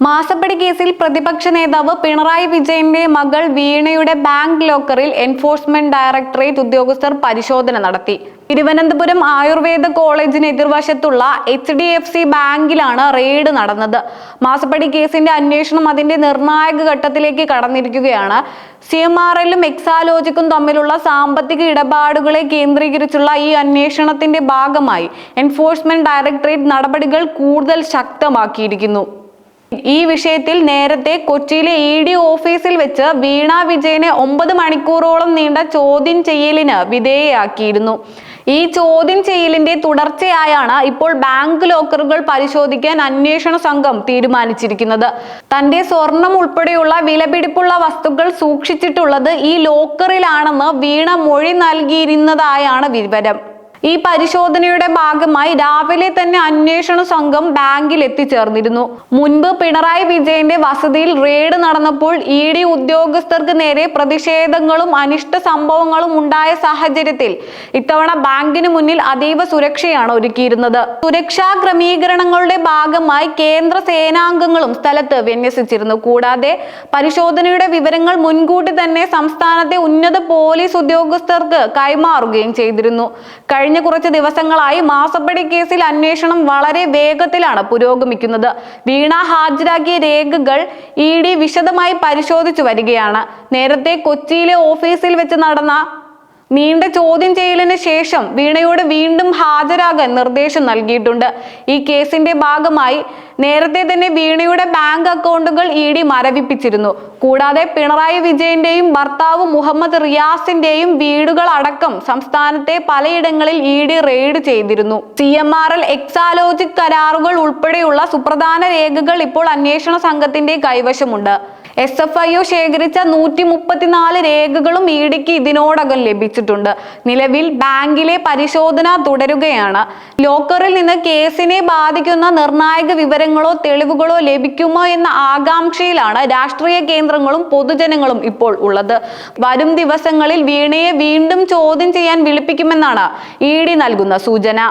മാസപ്പടി കേസിൽ പ്രതിപക്ഷ നേതാവ് പിണറായി വിജയന്റെ മകൾ വീണയുടെ ബാങ്ക് ലോക്കറിൽ എൻഫോഴ്സ്മെന്റ് ഡയറക്ടറേറ്റ് ഉദ്യോഗസ്ഥർ പരിശോധന നടത്തി. തിരുവനന്തപുരം ആയുർവേദ കോളേജിന് എതിർവശത്തുള്ള HDFC ബാങ്കിലാണ് റെയ്ഡ് നടന്നത്. മാസപ്പടി കേസിന്റെ അന്വേഷണം അതിന്റെ നിർണായക ഘട്ടത്തിലേക്ക് കടന്നിരിക്കുകയാണ്. CMRL-ഉം എക്സാലോജിക്കും തമ്മിലുള്ള സാമ്പത്തിക ഇടപാടുകളെ കേന്ദ്രീകരിച്ചുള്ള ഈ അന്വേഷണത്തിന്റെ ഭാഗമായി എൻഫോഴ്സ്മെന്റ് ഡയറക്ടറേറ്റ് നടപടികൾ കൂടുതൽ ശക്തമാക്കിയിരിക്കുന്നു. ഈ വിഷയത്തിൽ നേരത്തെ കൊച്ചിയിലെ ED ഓഫീസിൽ വെച്ച് വീണ വിജയനെ 9 മണിക്കൂറോളം നീണ്ട ചോദ്യം ചെയ്യലിന് വിധേയയാക്കിയിരുന്നു. ഈ ചോദ്യം ചെയ്യലിന്റെ തുടർച്ചയായാണ് ഇപ്പോൾ ബാങ്ക് ലോക്കറുകൾ പരിശോധിക്കാൻ അന്വേഷണ സംഘം തീരുമാനിച്ചിരിക്കുന്നത്. തന്റെ സ്വർണം ഉൾപ്പെടെയുള്ള വിലപിടിപ്പുള്ള വസ്തുക്കൾ സൂക്ഷിച്ചിട്ടുള്ളത് ഈ ലോക്കറിലാണെന്ന് വീണ മൊഴി നൽകിയിരുന്നതായാണ് വിവരം. ഈ പരിശോധനയുടെ ഭാഗമായി രാവിലെ തന്നെ അന്വേഷണ സംഘം ബാങ്കിൽ എത്തിച്ചേർന്നിരുന്നു. മുൻപ് പിണറായി വിജയന്റെ വസതിയിൽ റെയ്ഡ് നടന്നപ്പോൾ ED ഉദ്യോഗസ്ഥർക്ക് നേരെ പ്രതിഷേധങ്ങളും അനിഷ്ട സംഭവങ്ങളും ഉണ്ടായ സാഹചര്യത്തിൽ ഇത്തവണ ബാങ്കിന് മുന്നിൽ അതീവ സുരക്ഷയാണ് ഒരുക്കിയിരുന്നത്. സുരക്ഷാ ക്രമീകരണങ്ങളുടെ ഭാഗമായി കേന്ദ്ര സേനാംഗങ്ങളും സ്ഥലത്ത് വിന്യസിച്ചിരുന്നു. കൂടാതെ പരിശോധനയുടെ വിവരങ്ങൾ മുൻകൂട്ടി തന്നെ സംസ്ഥാനത്തെ ഉന്നത പോലീസ് ഉദ്യോഗസ്ഥർക്ക് കൈമാറുകയും ചെയ്തിരുന്നു. കഴിഞ്ഞ കുറച്ച് ദിവസങ്ങളായി മാസപ്പടി കേസിൽ അന്വേഷണം വളരെ വേഗത്തിലാണ് പുരോഗമിക്കുന്നത്. വീണ ഹാജരാക്കിയ രേഖകൾ ED വിശദമായി പരിശോധിച്ചു വരികയാണ്. നേരത്തെ കൊച്ചിയിലെ ഓഫീസിൽ വെച്ച് നടന്ന നീണ്ട ചോദ്യം ചെയ്യലിന് ശേഷം വീണയോട് വീണ്ടും ഹാജരാകാൻ നിർദ്ദേശം നൽകിയിട്ടുണ്ട്. ഈ കേസിന്റെ ഭാഗമായി നേരത്തെ തന്നെ വീണയുടെ ബാങ്ക് അക്കൗണ്ടുകൾ ED മരവിപ്പിച്ചിരുന്നു. കൂടാതെ പിണറായി വിജയന്റെയും ഭർത്താവ് മുഹമ്മദ് റിയാസിന്റെയും വീടുകൾ അടക്കം സംസ്ഥാനത്തെ പലയിടങ്ങളിൽ ED റെയ്ഡ് ചെയ്തിരുന്നു. CMRL എക്സാലോജിക് കരാറുകൾ ഉൾപ്പെടെയുള്ള സുപ്രധാന രേഖകൾ ഇപ്പോൾ അന്വേഷണ സംഘത്തിന്റെ കൈവശമുണ്ട്. SFIO ശേഖരിച്ച 134 രേഖകളും EDക്ക് ഇതിനോടകം ലഭിച്ചിട്ടുണ്ട്. നിലവിൽ ബാങ്കിലെ പരിശോധന തുടരുകയാണ്. ലോക്കറിൽ നിന്ന് കേസിനെ ബാധിക്കുന്ന നിർണായക വിവരങ്ങളോ തെളിവുകളോ ലഭിക്കുമോ എന്ന ആകാംക്ഷയിലാണ് രാഷ്ട്രീയ കേന്ദ്രങ്ങളും പൊതുജനങ്ങളും ഇപ്പോൾ ഉള്ളത്. വരും ദിവസങ്ങളിൽ വീണയെ വീണ്ടും ചോദ്യം ചെയ്യാൻ വിളിപ്പിക്കുമെന്നാണ് ED നൽകുന്ന സൂചന.